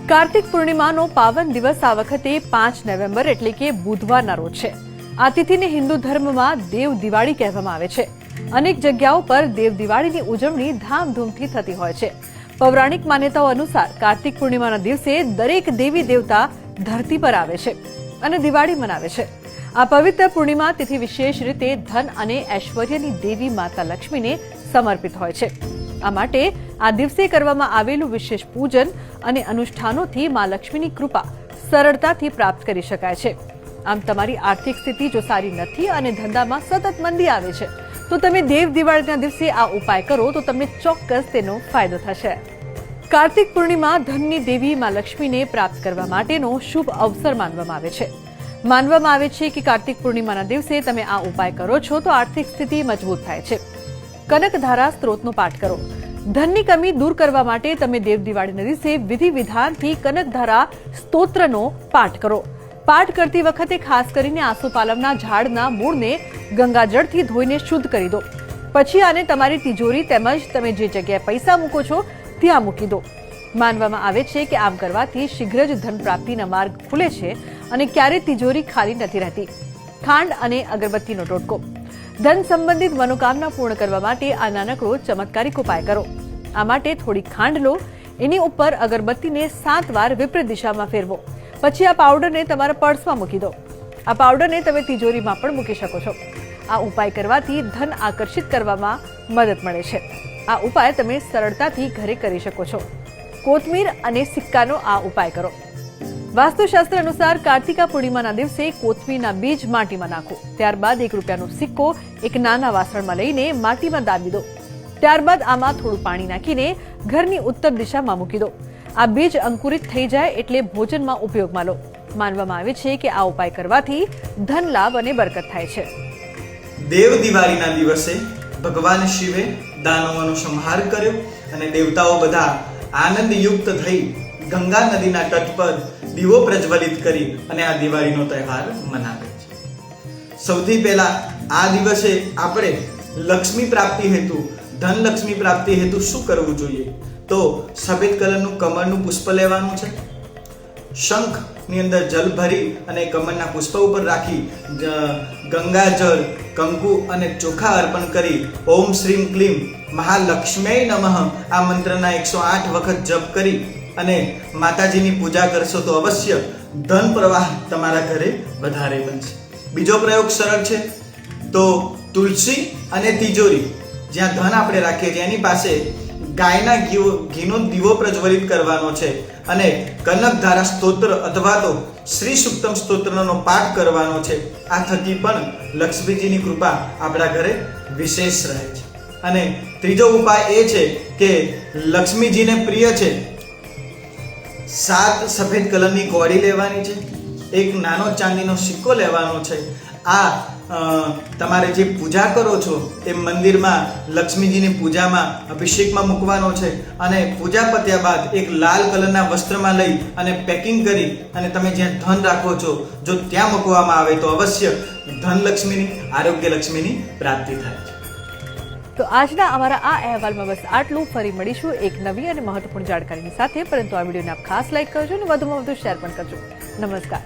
કાર્તિક પૂર્ણિમાનો પાવન દિવસ આ વખતે 5 નવેમ્બર એટલે કે બુધવારના રોજ છે। આ તિથિને હિન્દુ ધર્મમાં દેવ દિવાળી કહેવામાં આવે છે। અનેક જગ્યાઓ પર દેવ દિવાળીની ઉજવણી ધામધૂમથી થતી હોય છે। પૌરાણિક માન્યતાઓ અનુસાર કાર્તિક પૂર્ણિમાના દિવસે દરેક દેવી દેવતા ધરતી પર આવે છે અને દિવાળી મનાવે છે। આ પવિત્ર પૂર્ણિમા તિથિ વિશેષ રીતે ધન અને ઐશ્વર્યની દેવી માતા લક્ષ્મીને સમર્પિત હોય છે। આ માટે આ દિવસે કરવામાં આવેલું વિશેષ પૂજન અને અનુષ્ઠાનોથી મા લક્ષ્મીની કૃપા સરળતાથી પ્રાપ્ત કરી શકાય છે। આમ તમારી આર્થિક સ્થિતિ જો સારી નથી અને ધંધામાં સતત મંદી આવે છે તો તમે દેવ દિવાળીના દિવસે આ ઉપાય કરો તો તમને ચોક્કસ તેનો ફાયદો થશે। કાર્તિક પૂર્ણિમા ધનની દેવી મા લક્ષ્મીને પ્રાપ્ત કરવા માટેનો શુભ અવસર માનવામાં આવે છે। માનવામાં આવે છે કે કાર્તિક પૂર્ણિમાના દિવસે તમે આ ઉપાય કરો છો તો આર્થિક સ્થિતિ મજબૂત થાય છે। કનકધારા સ્ત્રોતનો પાઠ કરો। ધનની કમી દૂર કરવા માટે તમે દેવ દિવાળીના દિવસે વિધિ વિધાનથી કનકધારા સ્તોત્રનો પાઠ કરો। પાઠ કરતી વખતે ખાસ કરીને આસોપાલવના ઝાડના મૂળને ગંગાજળથી ધોઈને શુદ્ધ કરી દો। પછી આને તમારી તિજોરી તેમજ તમે જે જગ્યાએ પૈસા મૂકો છો ત્યાં મૂકી દો। માનવામાં આવે છે કે આમ કરવાથી શીઘ્ર જ ધન પ્રાપ્તિના માર્ગ ખુલે છે અને ક્યારેય તિજોરી ખાલી નથી રહેતી। ખાંડ અને અગરબત્તીનો ટોટકો। ધન સંબંધિત મનોકામના પૂર્ણ કરવા માટે આ નાનકડો ચમત્કારિક ઉપાય કરો। આ માટે થોડી ખાંડ લો, એની ઉપર અગરબત્તીને 7 વાર વિપરીત દિશામાં ફેરવો। પછી આ પાવડરને તમારા પર્સમાં મૂકી દો। આ પાવડરને તમે તિજોરીમાં પણ મૂકી શકો છો। આ ઉપાય કરવાથી ધન આકર્ષિત કરવામાં મદદ મળે છે। આ ઉપાય તમે સરળતાથી ઘરે કરી શકો છો। કોથમીર અને સિક્કાનો આ ઉપાય કરો। વાસ્તુશાસ્ત્ર અનુસાર કાર્તિકા પૂર્ણિમાના દિવસે કોથમીરના બીજ માટીમાં નાખો। ત્યારબાદ 1 રૂપિયાનો સિક્કો એક નાના વાસણમાં લઈને માટીમાં દાબી દો। ત્યારબાદ આમાં થોડું પાણી નાખીને ઘરની ઉત્તર દિશામાં મૂકી દો। આ બીજ અંકુરિત થઈ જાય એટલે ભોજનમાં ઉપયોગમાં લો। માનવામાં આવે છે કે આ ઉપાય કરવાથી ધન લાભ અને બરકત થાય છે। દેવ દિવાળીના દિવસે ભગવાન શિવે દાનવોનો સંહાર કર્યો અને દેવતાઓ બધા આનંદયુક્ત થઈ ગંગા નદીના તટ પર દીવો પ્રજ્વલિત કરી અને આ દિવાળીનો તહેવાર મનાવે છે। સૌથી પહેલા આ દિવસે આપણે લક્ષ્મી પ્રાપ્તિ હેતુ ધન લક્ષ્મી પ્રાપ્તિ હેતુ શું કરવું જોઈએ? તો સફેદ કલરનું કમળનું પુષ્પ લેવાનું છે। શંખની અંદર જલ ભરી અને કમળના પુષ્પ ઉપર રાખી ગંગાજળ, કંકુ અને ચોખા અર્પણ કરી ઓમ શ્રીમ ક્લીમ મહાલક્ષ્મી નમઃ આ મંત્રના 108 વખત જપ કરી અને માતાજીની પૂજા કરશો તો અવશ્ય ધન પ્રવાહ તમારા ઘરે વધારે બનશે। બીજો પ્રયોગ સરળ છે। તો તુલસી અને તિજોરી જ્યાં ધન આપણે રાખીએ છીએ એની પાસે ગાયના ઘીનો દીવો પ્રજ્વલિત કરવાનો છે અને કનકધારા સ્તોત્ર અથવા તો શ્રી સુક્તમ સ્તોત્રનો પાઠ કરવાનો છે। આ થકી પણ લક્ષ્મીજીની કૃપા આપણા ઘરે વિશેષ રહે છે। અને ત્રીજો ઉપાય એ છે કે લક્ષ્મીજીને પ્રિય છે 7 સફેદ કલરની કોળી લેવાની છે। એક નાનો ચાંદીનો સિક્કો લેવાનો છે। આ તમારે જે પૂજા કરો છો એ મંદિરમાં લક્ષ્મીજીની પૂજામાં અભિષેકમાં મૂકવાનો છે અને પૂજા પત્યા બાદ એક લાલ કલરના વસ્ત્રમાં લઈ અને પેકિંગ કરી અને તમે જ્યાં ધન રાખો છો જો ત્યાં મૂકવામાં આવે તો અવશ્ય ધન લક્ષ્મીની, આરોગ્ય લક્ષ્મીની પ્રાપ્તિ થાય છે। તો આજના અમારા આ અહેવાલમાં બસ આટલું। ફરી મળીશું એક નવી અને મહત્વપૂર્ણ જાણકારીની સાથે, પરંતુ આ વિડીયોને આપ ખાસ લાઈક કરજો અને વધુમાં વધુ શેર પણ કરજો। નમસ્કાર।